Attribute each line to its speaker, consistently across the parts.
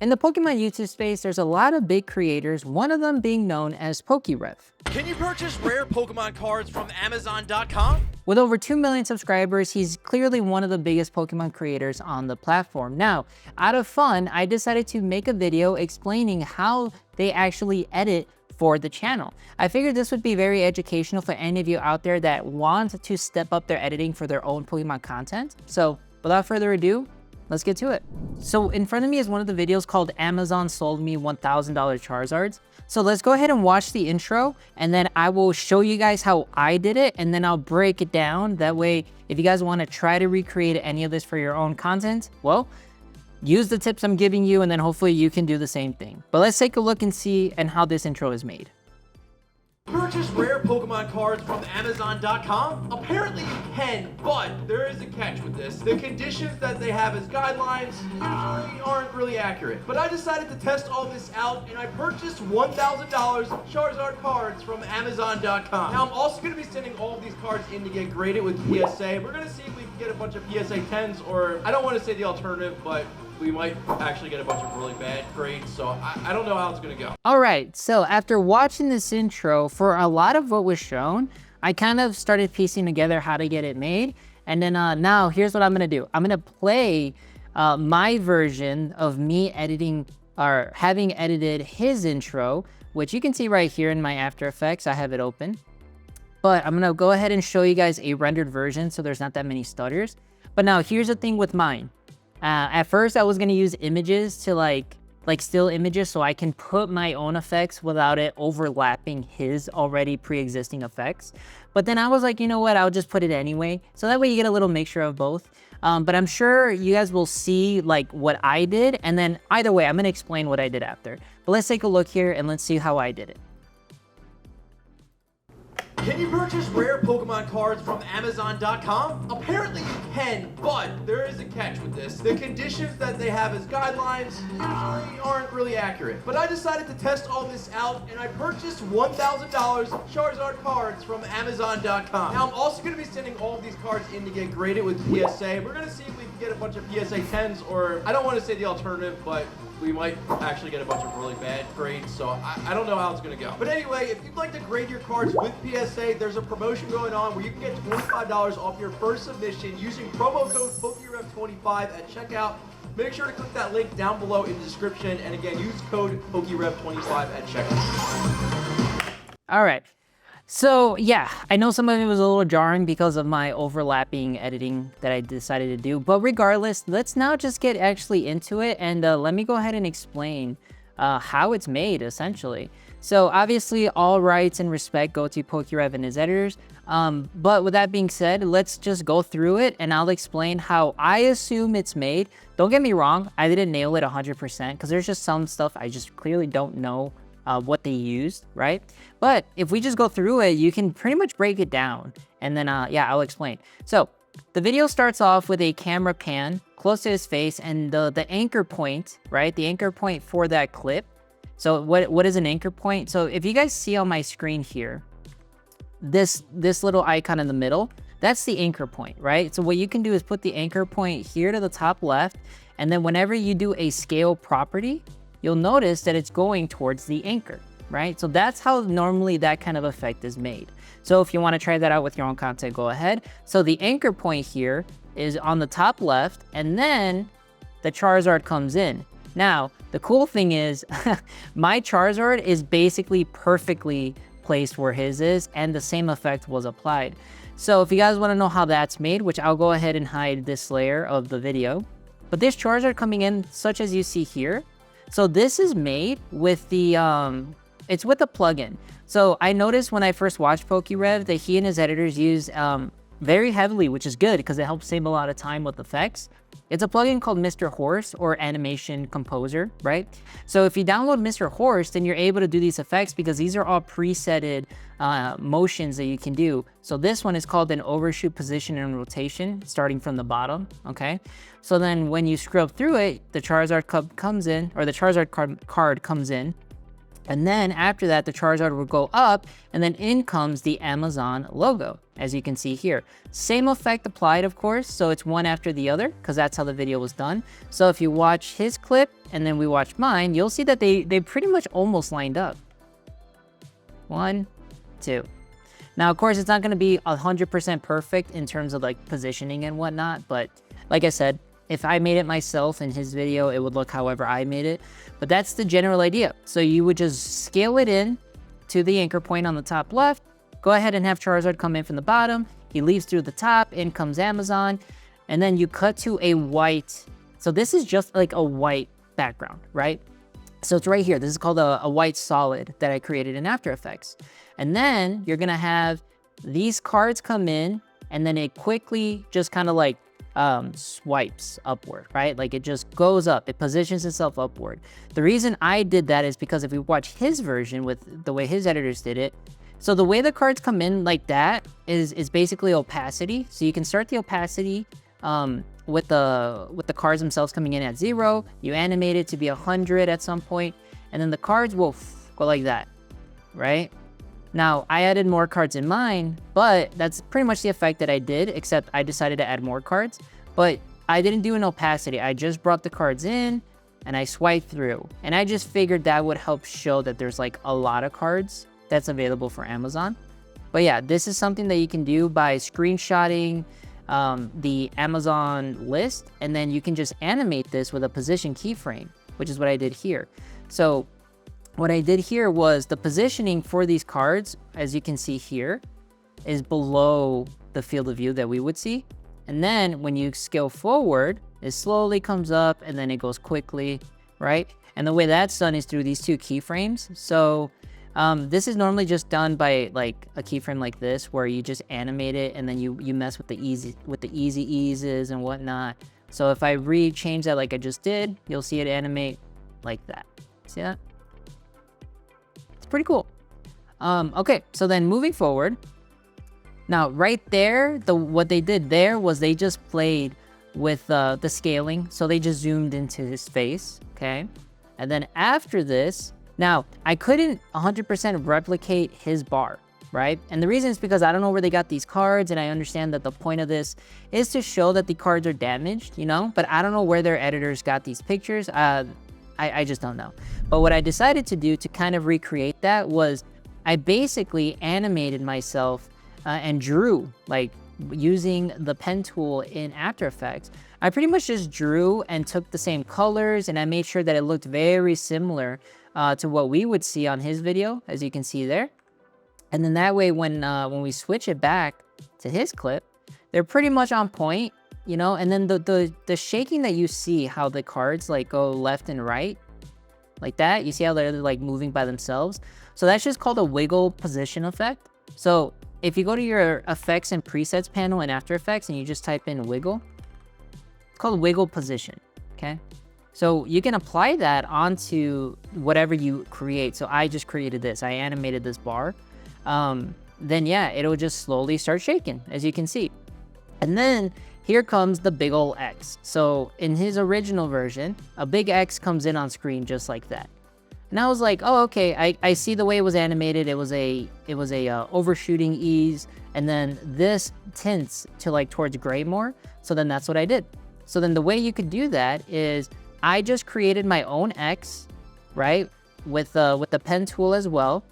Speaker 1: In the Pokemon YouTube space, there's a lot of big creators, one of them being known as PokeRev.
Speaker 2: Can you purchase rare Pokemon cards from Amazon.com?
Speaker 1: With over 2 million subscribers, he's clearly one of the biggest Pokemon creators on the platform. Now, out of fun, I decided to make a video explaining how they actually edit for the channel. I figured this would be very educational for any of you out there that want to step up their editing for their own Pokemon content. So without further ado, let's get to it. So in front of me is one of the videos called Amazon Sold Me $1,000 Charizards. So let's go ahead and watch the intro, and then I will show you guys how I did it, and then I'll break it down. That way, if you guys want to try to recreate any of this for your own content, well, use the tips I'm giving you, and then hopefully you can do the same thing. But let's take a look and see and how this intro is made.
Speaker 2: Purchase rare Pokemon cards from Amazon.com? Apparently you can, but there is a catch with this. The conditions that they have as guidelines usually aren't really accurate. But I decided to test all this out, and I purchased $1,000 Charizard cards from Amazon.com. Now I'm also going to be sending all of these cards in to get graded with PSA. We're going to see if we can get a bunch of PSA 10s, or I don't want to say the alternative, but we might actually get a bunch of really bad grades, so I don't know how it's gonna go.
Speaker 1: All right, so after watching this intro, for a lot of what was shown, I kind of started piecing together how to get it made. And then now here's what I'm gonna do. I'm gonna play my version of me editing, or having edited his intro, which you can see right here in my After Effects. I have it open. But I'm gonna go ahead and show you guys a rendered version so there's not that many stutters. But now here's the thing with mine. At first I was gonna use images to like still images so I can put my own effects without it overlapping his already pre-existing effects. But then I was like, you know what, I'll just put it anyway. So that way you get a little mixture of both. But I'm sure you guys will see like what I did, and then either way, I'm gonna explain what I did after. But let's take a look here and let's see how I did it.
Speaker 2: Can you purchase rare Pokemon cards from Amazon.com? Apparently you can, but there is a catch with this. The conditions that they have as guidelines usually aren't really accurate. But I decided to test all this out, and I purchased $1,000 Charizard cards from Amazon.com. Now I'm also going to be sending all of these cards in to get graded with PSA. We're going to see if we can get a bunch of PSA 10s, or I don't want to say the alternative, but we might actually get a bunch of really bad grades, so I don't know how it's going to go. But anyway, if you'd like to grade your cards with PSA, there's a promotion going on where you can get $25 off your first submission using promo code PokeRev25 at checkout. Make sure to click that link down below in the description, and again, use code PokeRev25 at checkout.
Speaker 1: All right. So yeah, I know some of it was a little jarring because of my overlapping editing that I decided to do, but regardless, let's now just get actually into it, and let me go ahead and explain how it's made, essentially. So obviously all rights and respect go to PokeRev and his editors, but with that being said, let's just go through it and I'll explain how I assume it's made. Don't get me wrong, I didn't nail it 100% because there's just some stuff I just clearly don't know what they used, right? But if we just go through it, you can pretty much break it down, and then yeah, I'll explain. So the video starts off with a camera pan close to his face, and the anchor point, right? The anchor point for that clip. So what is an anchor point? So if you guys see on my screen here, this little icon in the middle, that's the anchor point, right? So what you can do is put the anchor point here to the top left, and then whenever you do a scale property, you'll notice that it's going towards the anchor, right? So that's how normally that kind of effect is made. So if you want to try that out with your own content, go ahead. So the anchor point here is on the top left, and then the Charizard comes in. Now, the cool thing is my Charizard is basically perfectly placed where his is, and the same effect was applied. So if you guys want to know how that's made, which I'll go ahead and hide this layer of the video, but this Charizard coming in, such as you see here, so this is made with the, it's with a plugin. So I noticed when I first watched PokeRev that he and his editors use very heavily, which is good because it helps save a lot of time with effects. It's a plugin called Mr. Horse, or Animation Composer, right? So if you download Mr. Horse, then you're able to do these effects because these are all presetted motions that you can do. So this one is called an overshoot position and rotation, starting from the bottom, okay? So then when you scrub through it, the Charizard comes in, or the Charizard card comes in, And then after that, the Charizard will go up, and then in comes the Amazon logo, as you can see here. Same effect applied, of course, so it's one after the other, because that's how the video was done. So if you watch his clip, and then we watch mine, you'll see that they pretty much almost lined up. 1, 2. Now, of course, it's not going to be 100% perfect in terms of like positioning and whatnot, but like I said, if I made it myself in his video, it would look however I made it. But that's the general idea. So you would just scale it in to the anchor point on the top left, go ahead and have Charizard come in from the bottom, he leaves through the top, in comes Amazon, and then you cut to a white, so this is just like a white background, right? So it's right here, this is called a white solid that I created in After Effects. And then you're gonna have these cards come in, and then it quickly just kind of like swipes upward, right? Like it just goes up, it positions itself upward. The reason I did that is because if we watch his version with the way his editors did it, so the way the cards come in like that is basically opacity. So you can start the opacity with the cards themselves coming in at 0, you animate it to be 100 at some point, and then the cards will go like that, right? Now, I added more cards in mine, but that's pretty much the effect that I did, except I decided to add more cards. But I didn't do an opacity. I just brought the cards in, and I swiped through. And I just figured that would help show that there's like a lot of cards that's available for Amazon. But yeah, this is something that you can do by screenshotting the Amazon list, and then you can just animate this with a position keyframe, which is what I did here. So what I did here was the positioning for these cards, as you can see here, is below the field of view that we would see. And then when you scale forward, it slowly comes up and then it goes quickly, right? And the way that's done is through these 2 keyframes. So this is normally just done by like a keyframe like this, where you just animate it and then you mess with the easy eases and whatnot. So if I change that like I just did, you'll see it animate like that. See that? Pretty cool. Okay, so then moving forward, now right there, what they did there was they just played with the scaling, so they just zoomed into his face, okay? And then after this, now I couldn't 100% replicate his bar, right? And the reason is because I don't know where they got these cards, and I understand that the point of this is to show that the cards are damaged, you know, but I don't know where their editors got these pictures. I just don't know. But what I decided to do to kind of recreate that was I basically animated myself and drew, like using the pen tool in After Effects. I pretty much just drew and took the same colors, and I made sure that it looked very similar to what we would see on his video, as you can see there. And then that way, when we switch it back to his clip, they're pretty much on point. You know, and then the shaking that you see, how the cards like go left and right, like that, you see how they're like moving by themselves. So that's just called a wiggle position effect. So if you go to your effects and presets panel in After Effects and you just type in wiggle, it's called wiggle position, okay? So you can apply that onto whatever you create. So I just created this, I animated this bar. Then yeah, it'll just slowly start shaking, as you can see. And then here comes the big ol' X. So in his original version, a big X comes in on screen just like that. And I was like, oh, okay, I see the way it was animated. It was a overshooting ease, and then this tints to like towards gray more. So then that's what I did. So then the way you could do that is I just created my own X, right? With the pen tool as well.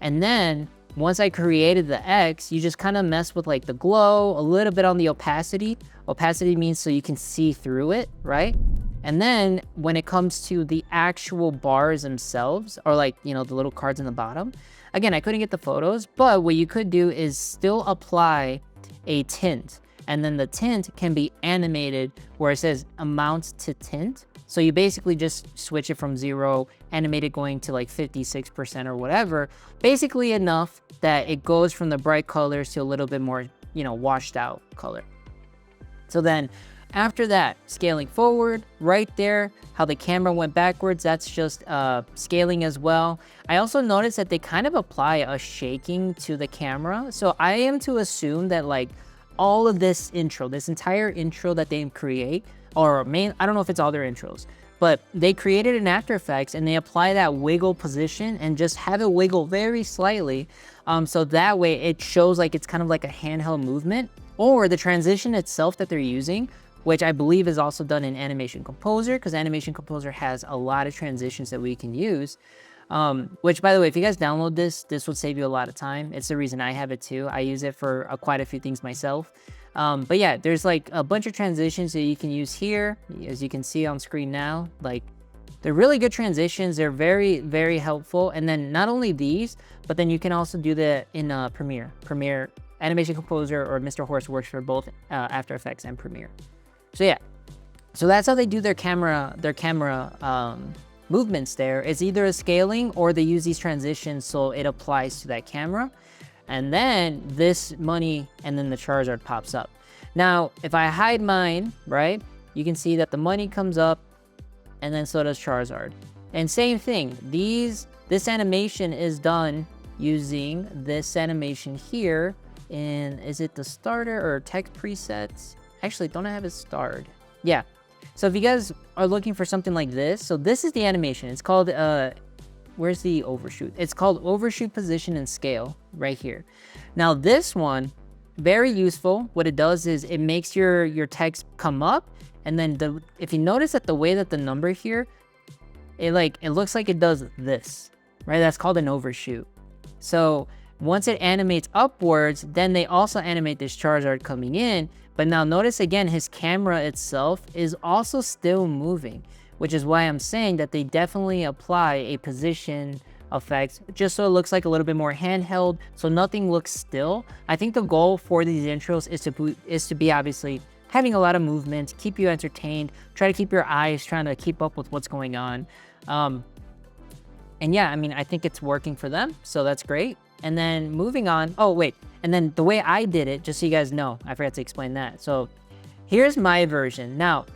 Speaker 1: And then once I created the X, you just kind of mess with like the glow, a little bit on the opacity. Opacity means so you can see through it, right? And then when it comes to the actual bars themselves, or like, you know, the little cards in the bottom, again, I couldn't get the photos, but what you could do is still apply a tint. And then the tint can be animated where it says amount to tint. So you basically just switch it from 0, animate it going to like 56% or whatever, basically enough that it goes from the bright colors to a little bit more, you know, washed out color. So then after that, scaling forward, right there, how the camera went backwards, that's just scaling as well. I also noticed that they kind of apply a shaking to the camera. So I am to assume that like all of this intro, this entire intro that they create, or I don't know if it's all their intros, but they created an After Effects and they apply that wiggle position and just have it wiggle very slightly. So that way it shows like it's kind of like a handheld movement, or the transition itself that they're using, which I believe is also done in Animation Composer, because Animation Composer has a lot of transitions that we can use. Which, by the way, if you guys download this, this will save you a lot of time. It's the reason I have it too. I use it for quite a few things myself. But yeah, there's like a bunch of transitions that you can use here, as you can see on screen now. Like, they're really good transitions. They're very, very helpful. And then not only these, but then you can also do that in Premiere. Premiere, Animation Composer, or Mr. Horse works for both After Effects and Premiere. So yeah, so that's how they do their camera movements there. It's either a scaling or they use these transitions so it applies to that camera. And then this money and then the Charizard pops up. Now, if I hide mine, right, you can see that the money comes up and then so does Charizard. And same thing, this animation is done using this animation here in, is it the starter or text presets? Actually, don't I have it starred? Yeah. So if you guys are looking for something like this, so this is the animation. It's called, where's the overshoot? It's called overshoot position and scale right here. Now this one, very useful. What it does is it makes your text come up, and then if you notice that the way that the number here, it looks like it does this, right? That's called an overshoot. So once it animates upwards, then they also animate this Charizard coming in. But now notice again, his camera itself is also still moving, which is why I'm saying that they definitely apply a position effect just so it looks like a little bit more handheld, so nothing looks still. I think the goal for these intros is to be obviously having a lot of movement, keep you entertained, try to keep your eyes trying to keep up with what's going on. And yeah, I mean, I think it's working for them, so that's great. And then moving on, oh wait, and then the way I did it, just so you guys know, I forgot to explain that. So here's my version. Now,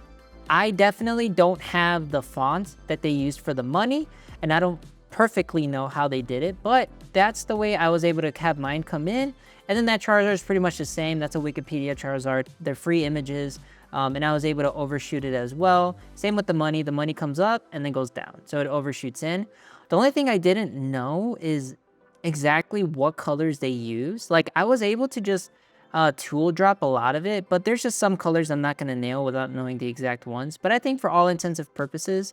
Speaker 1: I definitely don't have the font that they used for the money, and I don't perfectly know how they did it, but that's the way I was able to have mine come in. And then that Charizard is pretty much the same. That's a Wikipedia Charizard. They're free images, and I was able to overshoot it as well. Same with the money. The money comes up and then goes down, so it overshoots in. The only thing I didn't know is exactly what colors they use. Like, I was able to just tool drop a lot of it, but there's just some colors I'm not going to nail without knowing the exact ones. But I think for all intensive purposes,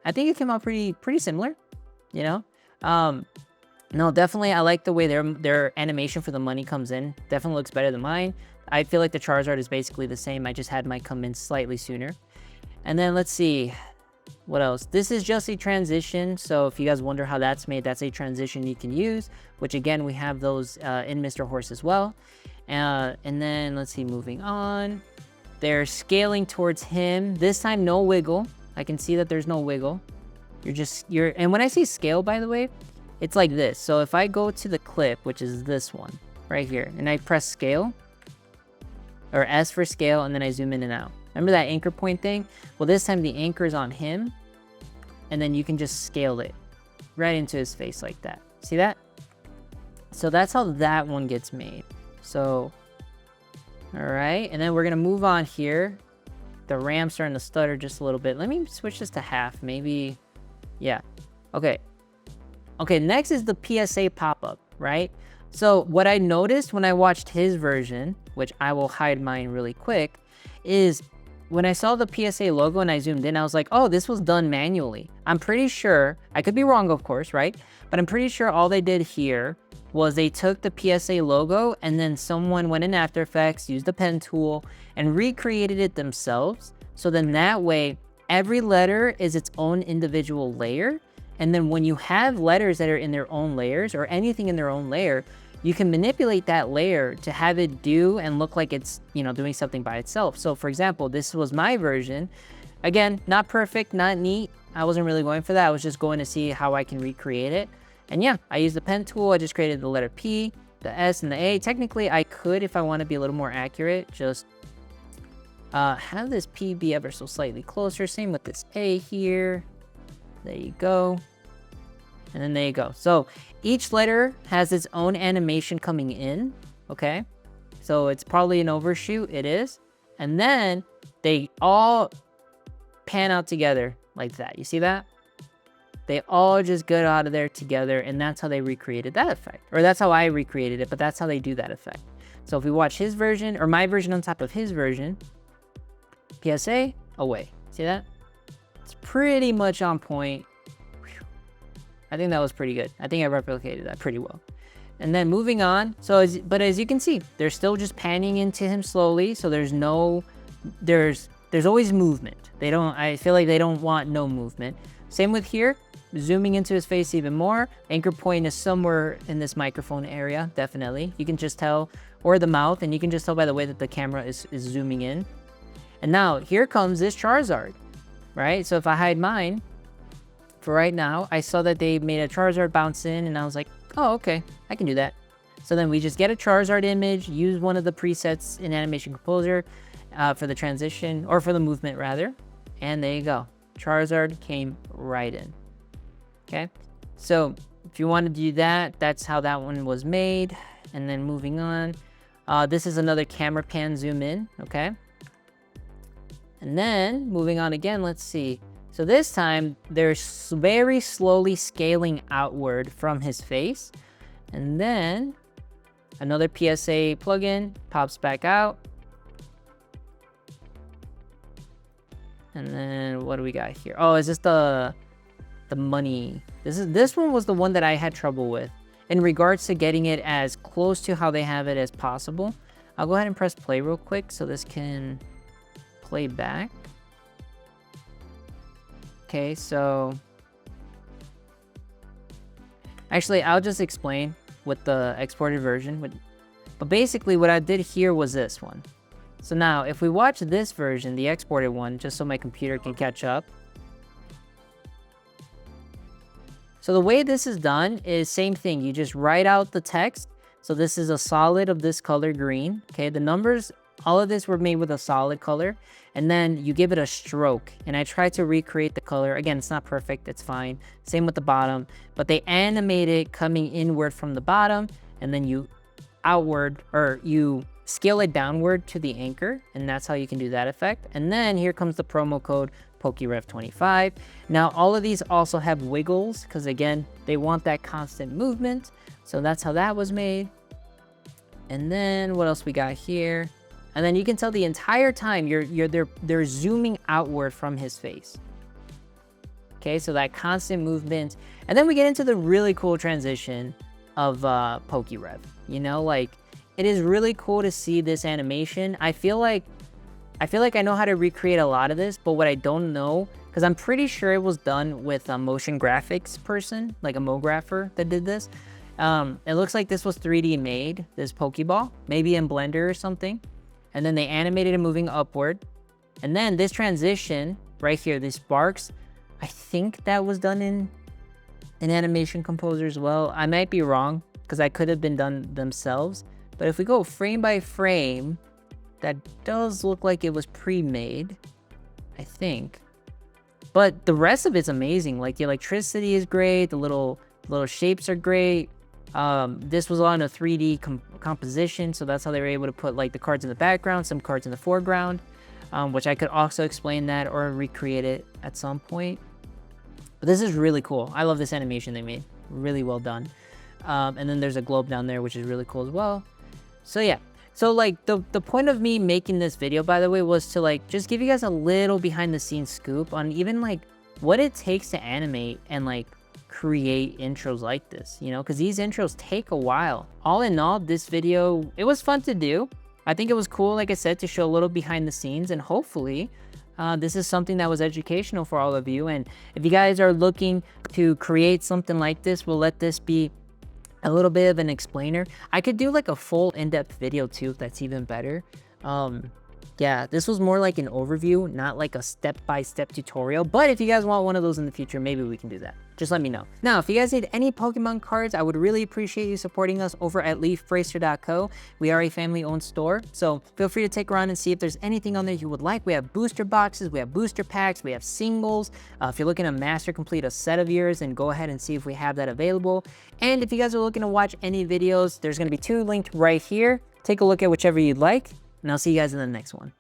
Speaker 1: I think it came out pretty similar, you know? No, definitely I like the way their animation for the money comes in. Definitely looks better than mine. I feel like the Charizard is basically the same. I just had mine come in slightly sooner. And then let's see. What else? This is just a transition. So if you guys wonder how that's made, that's a transition you can use, which again, we have those in Mr. Horse as well. And then let's see, moving on. They're scaling towards him. This time, no wiggle. I can see that there's no wiggle. And when I say scale, by the way, it's like this. So if I go to the clip, which is this one right here, and I press scale, or S for scale, and then I zoom in and out. Remember that anchor point thing? Well, this time the anchor is on him, and then you can just scale it right into his face like that. See that? So that's how that one gets made. So, all right, and then we're gonna move on here. The ram's starting to stutter just a little bit. Let me switch this to half, maybe. Yeah, okay. Okay, next is the PSA pop-up, right? So what I noticed when I watched his version, which I will hide mine really quick, is when I saw the PSA logo and I zoomed in, I was like, oh, this was done manually. I'm pretty sure, I could be wrong, of course, right? But I'm pretty sure all they did here was they took the PSA logo and then someone went in After Effects, used the pen tool, and recreated it themselves. So then that way, every letter is its own individual layer. And then when you have letters that are in their own layers, or anything in their own layer, you can manipulate that layer to have it do and look like it's, you know, doing something by itself. So for example, this was my version. Again, not perfect, not neat. I wasn't really going for that. I was just going to see how I can recreate it. And yeah, I used the pen tool. I just created the letter P, the S, and the A. Technically, I could, if I want to be a little more accurate, just have this P be ever so slightly closer. Same with this A here. There you go. And then there you go. So each letter has its own animation coming in, okay? So it's probably an overshoot, it is. And then they all pan out together like that. You see that? They all just get out of there together, and that's how they recreated that effect. Or that's how I recreated it, but that's how they do that effect. So if we watch his version, or my version on top of his version, PSA, away. See that? It's pretty much on point. Whew. I think that was pretty good. I think I replicated that pretty well. And then moving on, so as you can see, they're still just panning into him slowly, so there's always movement. I feel like they don't want no movement. Same with here, zooming into his face even more. Anchor point is somewhere in this microphone area, definitely. You can just tell, or the mouth, and you can just tell by the way that the camera is zooming in. And now, here comes this Charizard, right? So if I hide mine, for right now, I saw that they made a Charizard bounce in, and I was like, oh, okay, I can do that. So then we just get a Charizard image, use one of the presets in Animation Composer for the transition, or for the movement rather, and there you go. Charizard came right in. Okay, so if you want to do that, that's how that one was made. And then moving on, this is another camera pan zoom in, okay? And then moving on again, let's see. So this time, they're very slowly scaling outward from his face. And then another PSA plugin pops back out. And then what do we got here? Oh, is this the money? This one was the one that I had trouble with in regards to getting it as close to how they have it as possible. I'll go ahead and press play real quick so this can play back. Okay, so actually I'll just explain with the exported version. But basically what I did here was this one. So now if we watch this version, the exported one, just so my computer can catch up. So the way this is done is same thing. You just write out the text. So this is a solid of this color green. Okay, the numbers, all of this were made with a solid color. And then you give it a stroke. And I tried to recreate the color. Again, it's not perfect. It's fine. Same with the bottom. But they animate it coming inward from the bottom. And then you outward, or you scale it downward to the anchor. And that's how you can do that effect. And then here comes the promo code PokeRev25. Now all of these also have wiggles because again, they want that constant movement. So that's how that was made. And then what else we got here? And then you can tell the entire time they're zooming outward from his face. Okay, so that constant movement. And then we get into the really cool transition of PokeRev. You know, like it is really cool to see this animation. I feel like I know how to recreate a lot of this, but what I don't know, because I'm pretty sure it was done with a motion graphics person, like a MoGrapher that did this. It looks like this was 3D made, this Pokeball, maybe in Blender or something. And then they animated it moving upward. And then this transition right here, these sparks, I think that was done in Animation Composer as well. I might be wrong, because I could have been done themselves. But if we go frame by frame, that does look like it was pre-made, I think. But the rest of it's amazing. Like the electricity is great. The little shapes are great. This was on a 3D composition, so that's how they were able to put like the cards in the background, some cards in the foreground, which I could also explain that or recreate it at some point. But this is really cool. I love this animation they made. Really well done. And then there's a globe down there, which is really cool as well. So yeah. So like the point of me making this video, by the way, was to like just give you guys a little behind the scenes scoop on even like what it takes to animate and like create intros like this, you know, because these intros take a while. All in all, this video, it was fun to do. I think it was cool, like I said, to show a little behind the scenes, and hopefully this is something that was educational for all of you. And if you guys are looking to create something like this, we'll let this be a little bit of an explainer. I could do like a full in-depth video too, if that's even better. Yeah, this was more like an overview, not like a step-by-step tutorial. But if you guys want one of those in the future, maybe we can do that. Just let me know. Now, if you guys need any Pokemon cards, I would really appreciate you supporting us over at Leafbracer.co. We are a family-owned store, so feel free to take around and see if there's anything on there you would like. We have booster boxes, we have booster packs, we have singles. If you're looking to master complete a set of yours, then go ahead and see if we have that available. And if you guys are looking to watch any videos, there's going to be 2 linked right here. Take a look at whichever you'd like, and I'll see you guys in the next one.